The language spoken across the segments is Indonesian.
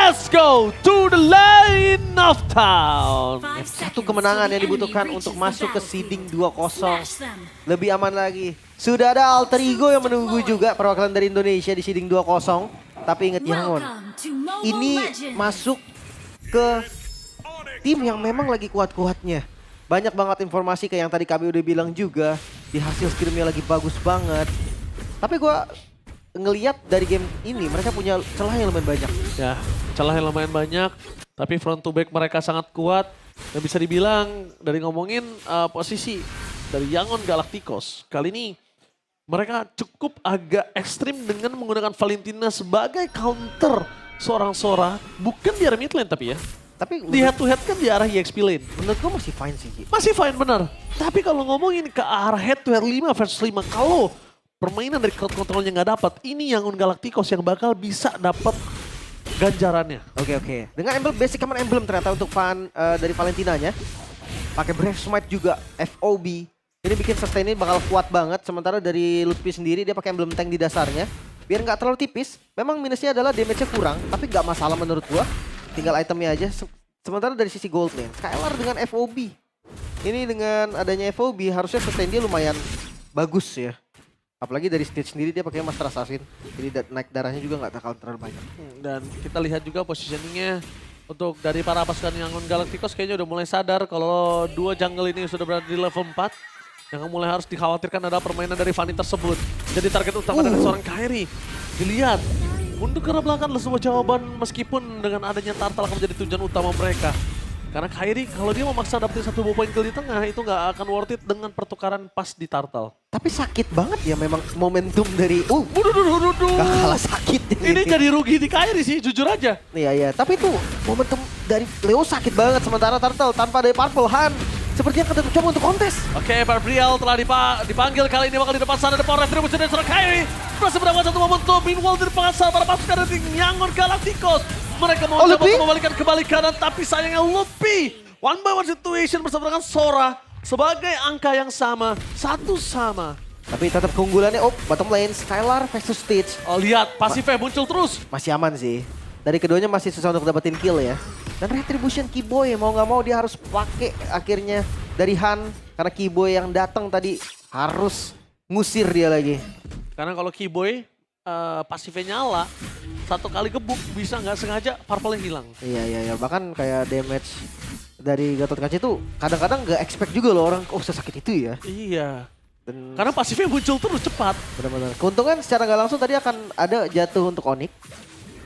Let's go to the lane of town. Satu kemenangan yang dibutuhkan untuk masuk ke seeding 2-0. Lebih aman lagi. Sudah ada alter ego yang menunggu juga perwakilan dari Indonesia di seeding 2-0. Tapi ingat Yangon, ini masuk ke tim yang memang lagi kuat-kuatnya. Banyak banget informasi kayak yang tadi kami udah bilang juga. Di hasil scrimnya lagi bagus banget. Tapi gue ngelihat dari game ini mereka punya celah yang lumayan banyak. Ya, celah yang lumayan banyak. Tapi front to back mereka sangat kuat. Dan bisa dibilang dari ngomongin posisi dari Yangon Galacticos. Kali ini mereka cukup agak ekstrim dengan menggunakan Valentina sebagai counter seorang Sora. Bukan di arah mid lane tapi ya. Tapi Di head to head kan di arah EXP lane. menurut gue masih fine sih. Masih fine benar. Tapi kalau ngomongin ke arah head to head 5 versus 5. Kalau permainan dari crowd controlnya nggak dapat. Ini Yangon Galacticos yang bakal bisa dapat ganjarannya. Oke. Dengan emblem basic command emblem ternyata untuk dari Valentinanya. Pakai Brave Smite juga, FOB. Ini bikin sustain ini bakal kuat banget. Sementara dari Lutfi sendiri dia pakai emblem tank di dasarnya. Biar nggak terlalu tipis. Memang minusnya adalah damage-nya kurang. Tapi nggak masalah menurut gua. Tinggal itemnya aja. Sementara dari sisi gold lane, Skylar dengan FOB. Ini dengan adanya FOB harusnya sustain dia lumayan bagus ya. Apalagi dari stage sendiri dia pakai Master Assassin. Jadi naik darahnya juga nggak bakal terlalu banyak. Dan kita lihat juga positioningnya untuk dari para pasukan Yangon Galacticos kayaknya udah mulai sadar kalau dua jungle ini sudah berada di level 4. Yang mulai harus dikhawatirkan adalah permainan dari Fanny tersebut. Jadi target utama dari seorang Kairi. Dilihat, mundur ke arah belakang adalah sebuah jawaban meskipun dengan adanya Turtle akan menjadi tujuan utama mereka. Karena Kairi kalau dia memaksa dapetin satu poin kill di tengah itu nggak akan worth it dengan pertukaran pas di Turtle. Tapi sakit banget ya memang momentum dari... Buduh. Gak kalah sakit Ini jadi rugi di Kairi sih, jujur aja. Iya. Tapi itu momentum dari Leo sakit banget. Sementara Turtle tanpa dari Purple Han. Sepertinya akan coba untuk kontes. Oke, Barbriel telah dipanggil kali ini bakal di depan sana ada power retribution dari seorang Kairi. Berhasil mendapatkan satu momentum. Meanwhile di depan sana para pasukan dari Yangon Galacticos. Mereka mau coba untuk membalikan kembali kanan tapi sayangnya Luffy. One by one situation bersama dengan Sora. Sebagai angka yang sama, satu sama. Tapi tetap keunggulannya, bottom lane, Skylar versus Stitch. Oh lihat, pasifnya muncul terus. Masih aman sih. Dari keduanya masih susah untuk dapetin kill ya. Dan Retribution Keyboy mau nggak mau dia harus pakai akhirnya dari Han. Karena Keyboy yang datang tadi harus ngusir dia lagi. Karena kalau Keyboy pasifnya nyala, satu kali gebuk bisa nggak sengaja purple yang hilang. Iya. Bahkan kayak damage dari Gatot Kaca itu kadang-kadang nggak expect juga loh orang, sesakit itu ya. Iya. Dan Karena pasifnya muncul terus cepat. benar-benar. Keuntungan secara nggak langsung tadi akan ada jatuh untuk Onyx.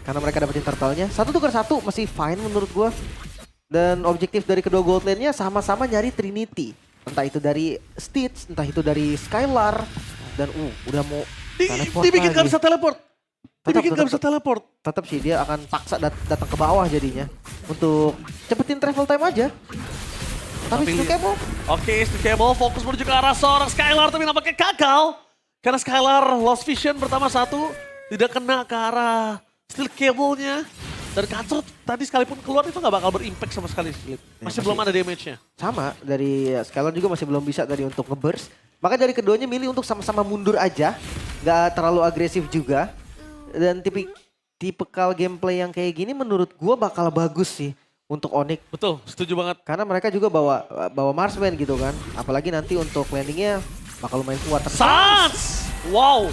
Karena mereka dapetin turtle-nya. 1-1 masih fine menurut gua. Dan objektif dari kedua gold lane-nya sama-sama nyari Trinity. Entah itu dari Stitch, entah itu dari Skylar. Dan udah mau teleport Dibikin nggak lagi. bisa teleport. Dibikin nggak Tetap. bisa teleport. Tetap sih dia akan paksa datang ke bawah jadinya. Untuk cepetin travel time aja. Tapi itu kebo. Oke, Steel Cable fokus menuju ke arah seorang Skylar tapi nampaknya gagal. Karena Skylar lost vision pertama satu. Tidak kena ke arah Steel Cable-nya. Dan Kacrot tadi sekalipun keluar itu nggak bakal berimpact sama sekali. Masih belum ada damage-nya. Sama, dari Skylar juga masih belum bisa tadi untuk nge-burst. Maka dari keduanya milih untuk sama-sama mundur aja. Gak terlalu agresif juga. Dan tipikal gameplay yang kayak gini menurut gua bakal bagus sih untuk Onyx. Betul, setuju banget. Karena mereka juga bawa marksman gitu kan. Apalagi nanti untuk landingnya bakal lumayan kuat. Sans! Wow,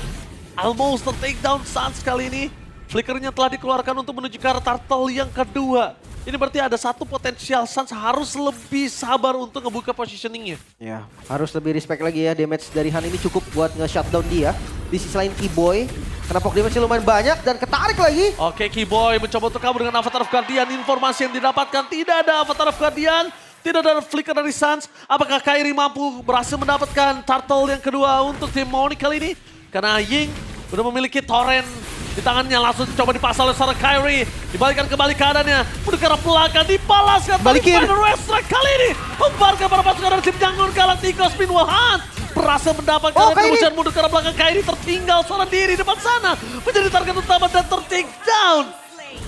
almost the takedown Sans kali ini. Flickernya telah dikeluarkan untuk menuju ke arah Turtle yang kedua. Ini berarti ada satu potensial Sans harus lebih sabar untuk ngebuka positioningnya. Ya, harus lebih respect lagi ya. Damage dari Han ini cukup buat nge-shutdown dia. Di sisi lain Keyboy, karena pok damage lumayan banyak dan ketarik lagi. Oke, Keyboy mencoba untuk kabur dengan Avatar of Guardian. Informasi yang didapatkan tidak ada Avatar of Guardian. Tidak ada flicker dari Sans. Apakah Kairi mampu berhasil mendapatkan Turtle yang kedua untuk tim Onyx kali ini? Karena Ying udah memiliki torrent di tangannya, langsung coba dipasang oleh seorang Kairi. Dibalikan kembali keadaannya. Menuju ke arah belakang, dibalaskan. Balikin. Final Westra kali ini. Membarkan para pasukan dari tim Yangon Galacticos. Meanwhile Han berhasil mendapatkan retribution. Mundur ke arah belakang, Kairi tertinggal seorang diri di depan sana. Menjadi target utama dan ter-take down.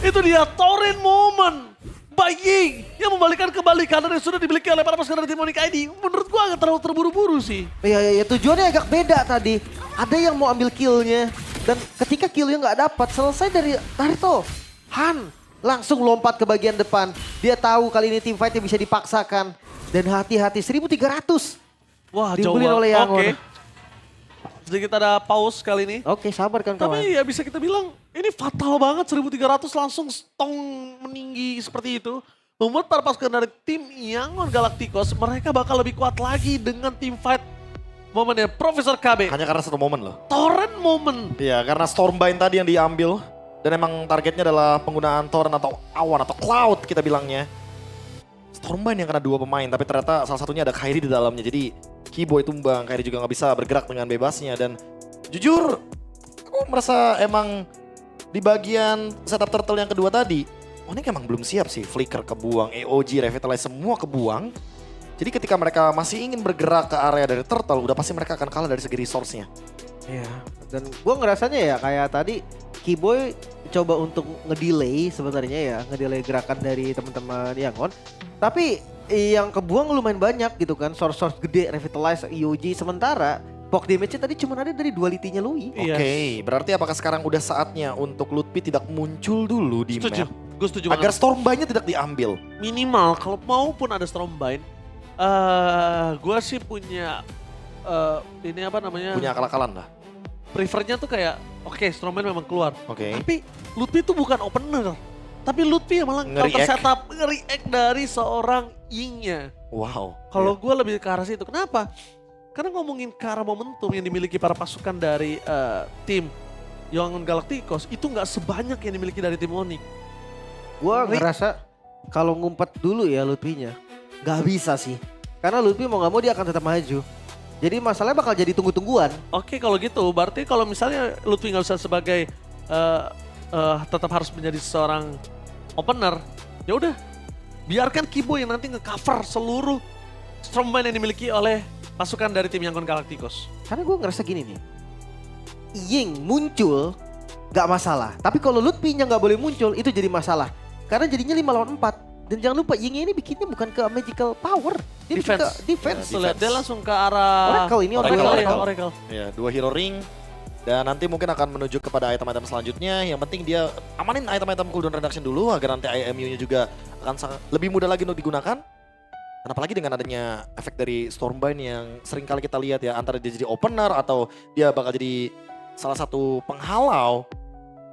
Itu dia torrent moment. Ying yang membalikan kembali kanan yang sudah dimiliki oleh para pasukan dari tim Onyx ID. Menurut gua agak terlalu terburu-buru sih. Iya, tujuannya agak beda tadi. Ada yang mau ambil killnya. Dan ketika killnya nggak dapat, selesai dari Naruto. Han langsung lompat ke bagian depan. Dia tahu kali ini tim fightnya bisa dipaksakan. Dan hati-hati 1.300. Wah, Dibully jauh oleh banget. Yangon. Oke. Sedikit ada pause kali ini. Oke, sabar kan kawan. Tapi ya bisa kita bilang ini fatal banget 1.300 langsung stong meninggi seperti itu. Membuat para pasukan dari tim Yangon Galacticos mereka bakal lebih kuat lagi dengan tim fight momennya Profesor KB. Hanya karena satu momen loh. Torrent moment. Iya, karena Stormbind tadi yang diambil. Dan emang targetnya adalah penggunaan torrent atau awan atau cloud kita bilangnya. Stormbind yang kena 2 pemain, tapi ternyata salah satunya ada Kairi di dalamnya. Jadi Keyboy tumbang, Kairi juga nggak bisa bergerak dengan bebasnya. Dan jujur, aku merasa emang di bagian setup turtle yang kedua tadi, Onyx emang belum siap sih. Flicker kebuang, AOG, Revitalize semua kebuang. Jadi ketika mereka masih ingin bergerak ke area dari turtle, udah pasti mereka akan kalah dari segi resource-nya. Iya, dan gue ngerasanya ya kayak tadi Keyboy coba untuk ngedelay sebenarnya ya, ngedelay gerakan dari teman-teman Yangon. Tapi yang kebuang lumayan banyak gitu kan, source gede, Revitalize, EOG. Sementara poke damage-nya tadi cuma ada dari duality-nya Lui. Iya. Oke, berarti apakah sekarang udah saatnya untuk Lutfi tidak muncul dulu di Setuju. map? Gue setuju Agar banget. Stormbind-nya tidak diambil. Minimal kalau maupun ada Stormbind, gue sih punya ini apa namanya? Punya akal-akalan lah. Prefernya tuh kayak oke, Stormbind memang keluar. Oke. Tapi Lutfi itu bukan opener. Tapi Lutfi yang malah counter Nge-react. setup, nge-react dari seorang Ying-nya. Wow. Kalau gue lebih ke arah situ. Kenapa? Karena ngomongin ke arah momentum yang dimiliki para pasukan dari tim Yangon Galacticos itu nggak sebanyak yang dimiliki dari tim Onyx. Gue ngerasa kalau ngumpet dulu ya Lutfi-nya, nggak bisa sih. Karena Lutfi mau nggak mau dia akan tetap maju. Jadi masalahnya bakal jadi tunggu-tungguan. Oke, kalau gitu berarti kalau misalnya Lutfi nggak bisa sebagai tetap harus menjadi seorang opener, ya udah biarkan Keyboy yang nanti nge-cover seluruh Stormbind yang dimiliki oleh pasukan dari tim Yangon Galacticos. Karena gue ngerasa gini nih, Ying muncul gak masalah. Tapi kalau Lutfi-nya gak boleh muncul itu jadi masalah. Karena jadinya 5 lawan 4. Dan jangan lupa Ying ini bikinnya bukan ke magical power. Dia bikin ke defense. Ya, Lihat dia langsung ke arah Oracle ini, Oracle. Ya, 2 hero ring. Dan nanti mungkin akan menuju kepada item-item selanjutnya. Yang penting dia amanin item-item cooldown reduction dulu agar nanti IMU-nya juga akan lebih mudah lagi untuk digunakan. Dan apalagi dengan adanya efek dari Stormbind yang sering kali kita lihat ya, antara dia jadi opener atau dia bakal jadi salah satu penghalau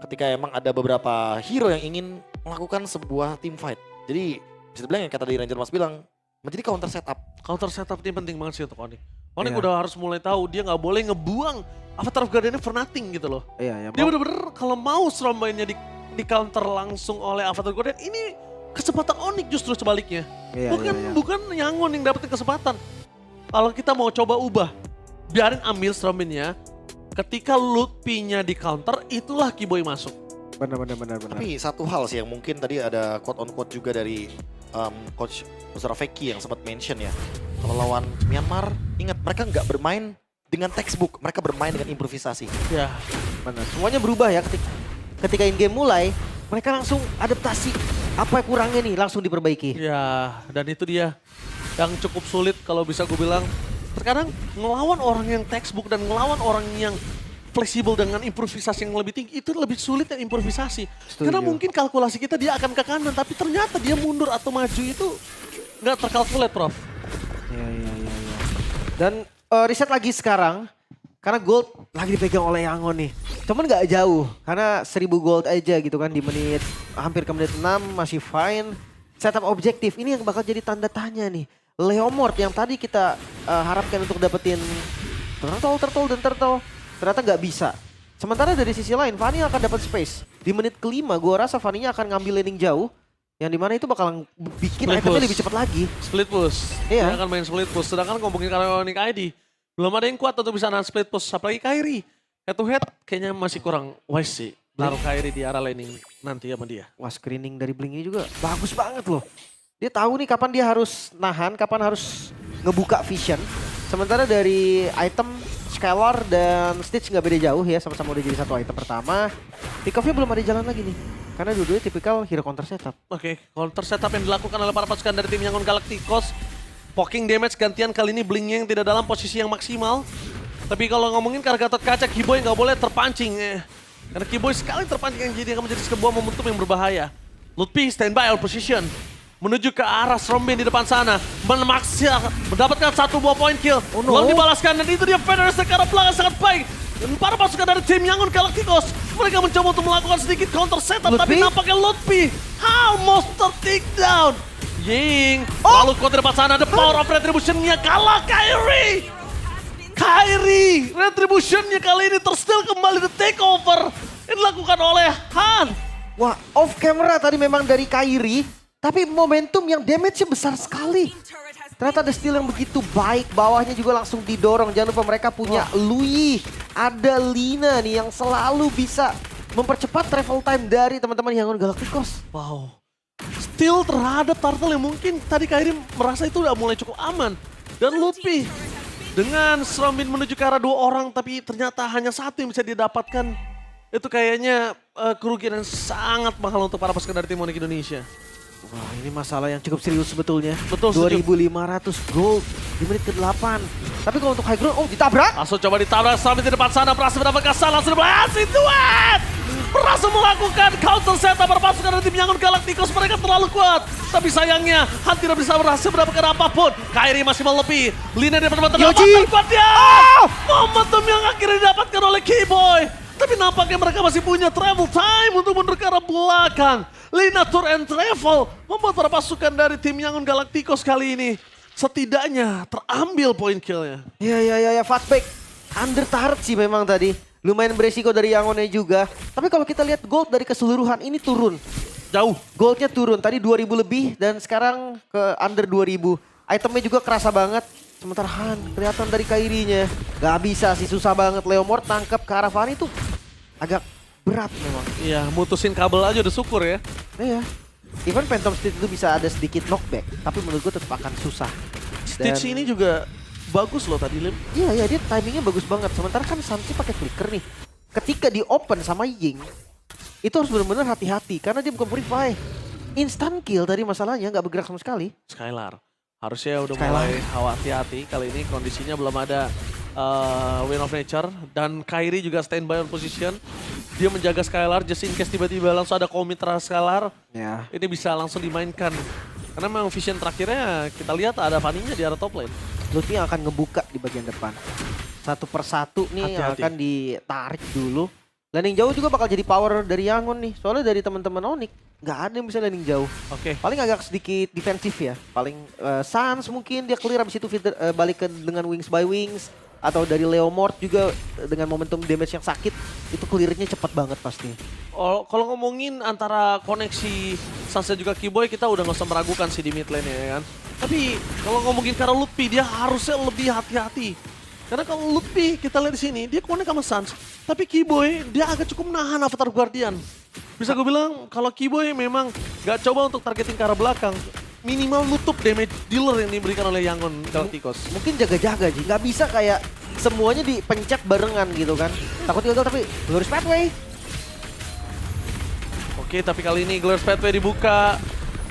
ketika emang ada beberapa hero yang ingin melakukan sebuah team fight. Jadi bisa dibilang yang kata di Ranger Mas bilang, menjadi counter setup. Counter setup ini penting banget sih untuk Onyx. Onyx Iya. udah harus mulai tahu dia nggak boleh ngebuang Avatar of Guardian for nothing gitu loh. Iya, ya. Dia bener-bener kalau mau Stormbind-nya di counter langsung oleh Avatar of Guardian, ini kesempatan Onyx justru sebaliknya. Iya, Bukan Yangon yang dapetin kesempatan. Kalau kita mau coba ubah, biarin ambil Stormbind-nya. Ketika Lutfi-nya di counter, itulah Keyboy masuk. Benar. Tapi satu hal sih yang mungkin tadi ada quote on quote juga dari coach Uzurafeki yang sempat mention ya. Kalau lawan Myanmar, ingat mereka nggak bermain dengan textbook, mereka bermain dengan improvisasi. Ya, Benar. Semuanya berubah ya ketika in game mulai, mereka langsung adaptasi. Apa yang kurangnya nih langsung diperbaiki. ya, dan itu dia yang cukup sulit kalau bisa gue bilang. Terkadang ngelawan orang yang textbook dan ngelawan orang yang fleksibel dengan improvisasi yang lebih tinggi itu lebih sulit yang improvisasi. Setuju. Karena mungkin kalkulasi kita dia akan ke kanan tapi ternyata dia mundur atau maju itu nggak terkalkulat, Prof. Iya. Dan riset lagi sekarang, karena gold lagi dipegang oleh Yangon nih. Cuman nggak jauh, karena 1000 gold aja gitu kan di menit, hampir ke menit 6 masih fine. Setup objektif, ini yang bakal jadi tanda tanya nih. Leomord yang tadi kita harapkan untuk dapetin turtle, ternyata nggak bisa. Sementara dari sisi lain, Fanny akan dapat space. Di menit kelima, gue rasa Fanny-nya akan ngambil laning jauh. Yang dimana itu bakal bikin Split itemnya push. lebih cepat lagi. Split push. Iya. Dia akan main split push. Sedangkan ngomongin Onyx ID, belum ada yang kuat untuk bisa nahan split push. Apalagi Kairi. Head to head kayaknya masih kurang wise sih. Taruh Kairi di arah laning nanti sama dia. Wah, screening dari Blink ini juga bagus banget loh. Dia tahu nih kapan dia harus nahan, kapan harus ngebuka vision. Sementara dari item Scalar dan Stitch nggak beda jauh ya, sama-sama udah jadi satu item pertama. Pick off-nya belum ada jalan lagi nih. Karena dua-duanya tipikal hero counter setup. Oke, counter setup yang dilakukan oleh para pasukan dari tim Yangon Galacticos. Poking damage gantian kali ini Blinknya yang tidak dalam posisi yang maksimal. Tapi kalau ngomongin ke Gatot Kaca, Keyboy nggak boleh terpancing. Karena Keyboy sekali terpancing yang jadi akan menjadi sebuah momentum yang berbahaya. Lutfi standby on position. Menuju ke arah Strombin di depan sana. Mendapatkan 1 buah point kill. Oh no. Lalu dibalaskan dan itu dia Federers ke arah belakang sangat baik. Dan para pasukan dari tim Yangon Galacticos. Mereka mencoba untuk melakukan sedikit counter setup. Tapi Lutfi? nampaknya Lutfi almost take down. Ying. Lalu kau di depan sana. The power of retribution-nya kalah Kairi. Kairi. Retribution-nya kali ini tersteal kembali the takeover. Ini dilakukan oleh Han. Wah, off camera tadi memang dari Kairi, tapi momentum yang damage-nya besar sekali. Ternyata ada steal yang begitu baik, bawahnya juga langsung didorong. Jangan lupa mereka punya Lui, ada Lina nih yang selalu bisa mempercepat travel time dari teman-teman Yangon Galacticos. Wow. Steal terhadap Turtle yang mungkin tadi Kairi merasa itu udah mulai cukup aman. Dan Lutfi dengan Strombin menuju ke arah 2 orang, tapi ternyata hanya 1 yang bisa didapatkan. Itu kayaknya kerugian yang sangat mahal untuk para pasukan dari tim Onyx Indonesia. Wah, ini masalah yang cukup serius sebetulnya. Betul, setuju. 2.500 gold di menit ke-8. Tapi kalau untuk high ground, oh ditabrak. Langsung coba ditabrak sampai di depan sana, berhasil mendapatkan salah, langsung berhasil duet! Berhasil melakukan counter setup para pasukan dari tim Yangon Galacticos, mereka terlalu kuat. Tapi sayangnya, Han tidak bisa berhasil mendapatkan apapun. Kairi masih melebihi. Lina di depan Yoji! kuatnya. Momentum yang akhirnya didapatkan oleh Keyboy. Tapi nampaknya mereka masih punya travel time untuk mundur ke arah belakang. Lina Tour and Travel membuat para pasukan dari tim Yangon Galacticos kali ini setidaknya terambil poin killnya. Ya, Fatback. Under turret sih memang tadi. Lumayan beresiko dari Yangonnya juga. Tapi kalau kita lihat gold dari keseluruhan ini turun. Jauh. Goldnya turun, tadi 2000 lebih dan sekarang ke under 2000. Itemnya juga kerasa banget. Sementara Han kelihatan dari Kairinya. Gak bisa sih, susah banget. Leomord tangkap ke arah Fanny tuh agak berat memang. Iya, mutusin kabel aja udah syukur ya. Iya. Even Phantom Stitch itu bisa ada sedikit knockback, tapi menurut gue tetap akan susah. Stitch Dan- ini juga bagus loh tadi, Lim. Iya, dia timingnya bagus banget. Sementara kan Santi pakai flicker nih. Ketika di open sama Ying, itu harus benar-benar hati-hati karena dia bukan purify. Instant kill tadi masalahnya, nggak bergerak sama sekali. Skylar. Harusnya udah Skylar. mulai hati-hati. Kali ini kondisinya belum ada Wind of Nature. Dan Kairi juga standby on position. Dia menjaga Skylar just in case tiba-tiba langsung ada komitra Skylar. Ya. Ini bisa langsung dimainkan. Karena memang vision terakhirnya kita lihat ada Fanny-nya di arah top lane. Lutfi yang akan ngebuka di bagian depan. Satu persatu nih yang Hati-hati. akan ditarik dulu. Landing jauh juga bakal jadi power dari Yangon nih. Soalnya dari teman-teman Onyx nggak ada yang bisa landing jauh. Oke. Paling agak sedikit defensif ya. Paling Sans mungkin dia clear abis itu balik ke dengan Wings by Wings. Atau dari Leomord juga dengan momentum damage yang sakit. Itu clearnya cepat banget pasti. Oh, kalau ngomongin antara koneksi Sansa juga Keyboy, kita udah nggak usah meragukan sih di mid lane ya kan. Tapi kalau ngomongin karena Lutfi, dia harusnya lebih hati-hati. Karena kalau Lutfi kita lihat di sini, dia connect sama Sans. Tapi Keyboy dia agak cukup nahan Avatar Guardian. Bisa gue bilang kalau Keyboy memang nggak coba untuk targeting ke arah belakang. Minimal nutup damage dealer yang diberikan oleh Yangon Galacticos. Mungkin jaga-jaga Ji. Nggak bisa kayak semuanya dipencet barengan gitu kan. Takut gagal tapi Glorious Pathway. Oke, tapi kali ini Glorious Pathway dibuka.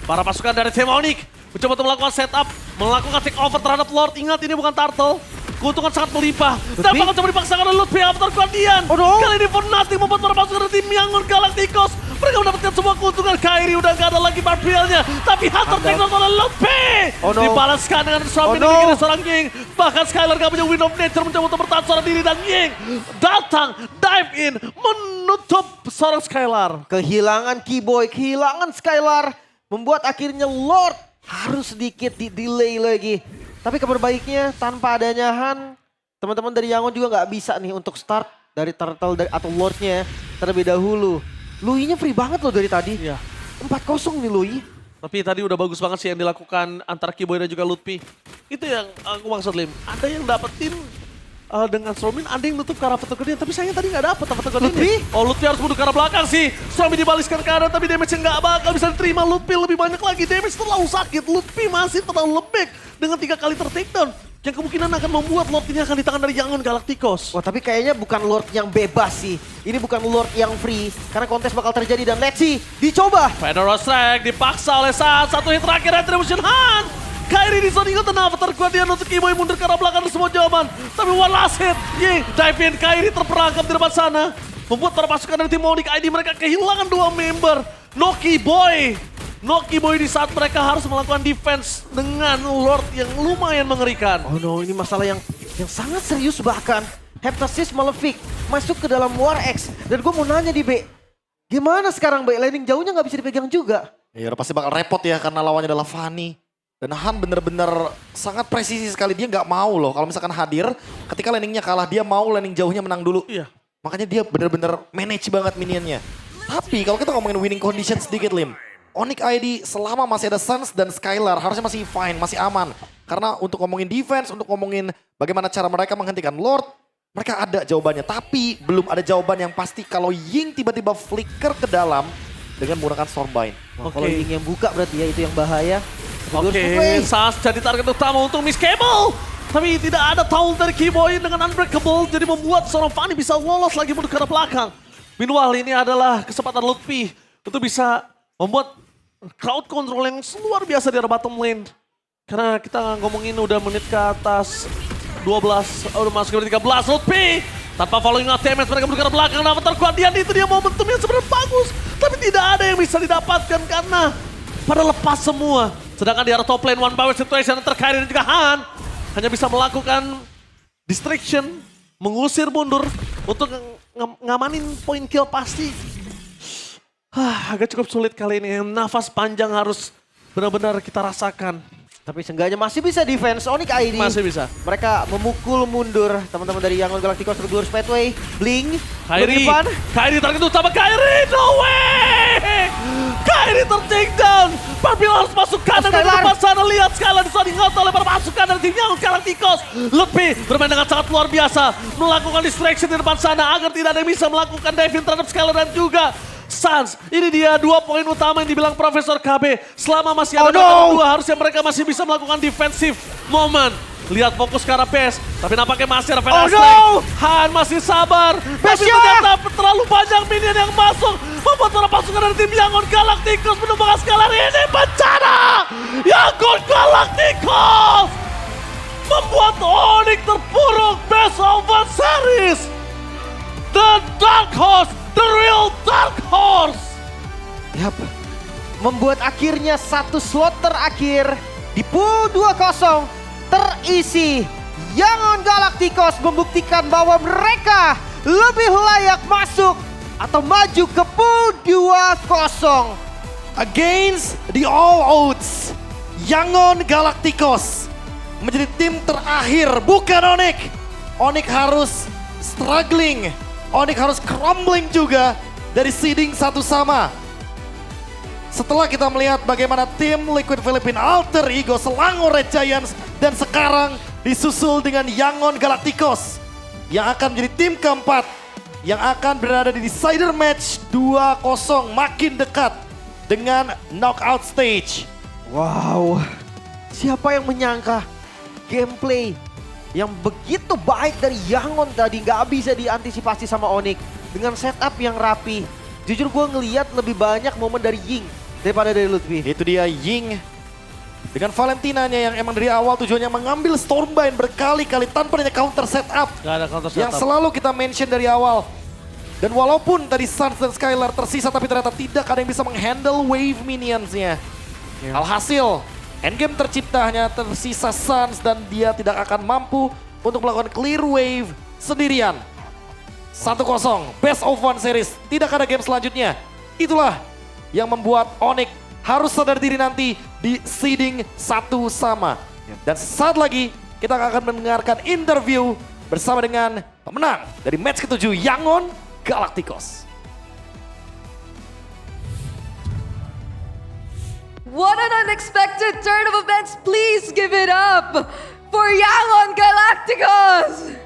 Para pasukan dari tim Onyx mencoba untuk melakukan setup, melakukan take over terhadap Lord. Ingat ini bukan Turtle. Keuntungan sangat melimpah. Dan bakal coba dipaksakan oleh Lutfi Avatar Guardian. Oh no. Kali ini Fnatic membuat para pasukan dari tim Yangon Galacticos. Mereka mendapatkan semua keuntungan. Kairi udah gak ada lagi Barbielnya. Tapi Hunter take down oleh Lutfi. Oh no. Dibalaskan dengan Swampin Oh no. dari seorang Ying. Bahkan Skylar gak punya Wind of Nature mencoba untuk bertahan seorang diri. Dan Ying datang, dive in, menutup seorang Skylar. Kehilangan Keyboy, kehilangan Skylar. Membuat akhirnya Lord harus sedikit di-delay lagi. Tapi kabar baiknya tanpa adanya Han, teman-teman dari Yangon juga nggak bisa nih untuk start dari Turtle atau Lordnya terlebih dahulu. Lui-nya free banget loh dari tadi. Iya. 4-0 nih Lui. Tapi tadi udah bagus banget sih yang dilakukan antara Keyboy dan juga Lutfi. Itu yang aku maksud, Lim. Ada yang dapetin dengan Strombin, ada yang nutup ke arah Avatar Guardian. Tapi sayangnya tadi nggak dapet Avatar Guardian. Lutfi? Oh, Lutfi harus mundur ke arah belakang sih. Strombin dibaliskan ke kanan, tapi damage-nya nggak bakal bisa diterima. Lutfi lebih banyak lagi. Damage terlalu sakit. Lutfi masih terlalu lembek dengan 3 kali ter-takedown. Yang kemungkinan akan membuat Lord ini akan di tangan dari Yangon Galacticos. Wah tapi kayaknya bukan Lord yang bebas sih. Ini bukan Lord yang free. Karena kontes bakal terjadi dan let's see. Dicoba. Federal Strike dipaksa oleh saat satu hit terakhir Retribution Han. Kairi di zone ikut dan Avatar Guardian untuk Keyboy mundur ke arah belakang semua jawaban. Tapi one last hit. Ying, dive in. Kairi terperangkap di depan sana. Membuat para pasukan dari tim Onyx ID mereka kehilangan 2 member. Noki Boy di saat mereka harus melakukan defense dengan Lord yang lumayan mengerikan. Oh no, ini masalah yang sangat serius bahkan. Heptasis Malefic masuk ke dalam War X. Dan gue mau nanya di B, gimana sekarang B? Laning jauhnya nggak bisa dipegang juga. Ya udah pasti bakal repot ya karena lawannya adalah Fanny. Dan Han bener-bener sangat presisi sekali. Dia nggak mau loh kalau misalkan hadir ketika laningnya kalah. Dia mau laning jauhnya menang dulu. Iya. Makanya dia bener-bener manage banget minionnya. Tapi kalau kita ngomongin winning condition sedikit Lim. Onyx ID selama masih ada Suns dan Skylar harusnya masih fine, masih aman. Karena untuk ngomongin defense, untuk ngomongin bagaimana cara mereka menghentikan Lord, mereka ada jawabannya. Tapi belum ada jawaban yang pasti kalau Ying tiba-tiba flicker ke dalam dengan menggunakan Stormbind. Wah, kalau Ying yang buka berarti ya itu yang bahaya. Oke, Sas jadi target utama untuk Miss Cable. Tapi tidak ada taul dari Keyboy dengan Unbreakable. Jadi membuat seorang Fanny bisa lolos lagi mundur ke arah belakang. Meanwhile ini adalah kesempatan Lutfi untuk bisa membuat crowd control yang luar biasa di arah bottom lane. Karena kita ngomongin udah menit ke atas 12, udah masuk ke 13. Lutfi tanpa following up damage mereka mundur ke arah belakang. Nah, terkuat itu dia momentum yang sebenarnya bagus. Tapi tidak ada yang bisa didapatkan karena pada lepas semua. Sedangkan di arah top lane one by one situation terkait dan juga Han hanya bisa melakukan distraction, mengusir mundur untuk ngamanin point kill pasti. Agak cukup sulit kali ini. Nafas panjang harus benar-benar kita rasakan. Tapi seenggaknya masih bisa defense Onyx ID. Masih bisa. Mereka memukul mundur teman-teman dari Yangon Galacticos terus Pathway. Blink. Kairi target utama Kairi. No way! Kairi ter-take down. Papil harus masuk kanan dari depan sana. Lihat Skylar disoding out oleh para pasukan dari tim Yangon Galacticos. Lebih bermain dengan sangat luar biasa. Melakukan distraction di depan sana agar tidak ada yang bisa melakukan diving terhadap Skylar dan juga Suns. Ini dia 2 poin utama yang dibilang Profesor KB. Selama masih ada dua harusnya mereka masih bisa melakukan defensive moment. Lihat fokus ke arah base. Tapi nampaknya masih ada Velasquez. Han masih sabar. Tapi ternyata terlalu banyak minion yang masuk. Membuat para pasukan dari tim Yangon Galacticos menumbangkan Skylar ini bencana. Yangon Galacticos membuat Onyx terpuruk best of one series. The Dark Horse. The real Dark Horse! Yap, membuat akhirnya satu slot terakhir di pool 20 terisi. Yangon Galacticos membuktikan bahwa mereka lebih layak masuk atau maju ke pool 20. Against the all odds, Yangon Galacticos menjadi tim terakhir, bukan Onyx. Onyx harus struggling. Onyx harus crumbling juga dari seeding satu sama. Setelah kita melihat bagaimana tim Liquid Philippine Alter Ego Selangor Red Giants dan sekarang disusul dengan Yangon Galacticos yang akan menjadi tim keempat yang akan berada di decider match 2-0 makin dekat dengan knockout stage. Wow, siapa yang menyangka gameplay yang begitu baik dari Yangon tadi nggak bisa diantisipasi sama Onyx dengan setup yang rapi. Jujur gue ngelihat lebih banyak momen dari Ying daripada dari Lutfi. Itu dia Ying dengan Valentinanya yang emang dari awal tujuannya mengambil Stormbind berkali-kali tanpa adanya counter setup. Gak ada counter setup. Yang selalu kita mention dari awal. Dan walaupun tadi Suns dan Skylar tersisa tapi ternyata tidak ada yang bisa menghandle wave minionsnya. Alhasil endgame tercipta hanya tersisa Suns dan dia tidak akan mampu untuk melakukan clear wave sendirian. 1-0, best of one series, tidak ada game selanjutnya. Itulah yang membuat Onyx harus sadar diri nanti di seeding satu sama. Dan saat lagi kita akan mendengarkan interview bersama dengan pemenang dari match ke-7 Yangon Galacticos. What an unexpected turn of events. Please give it up for Yangon Galacticos!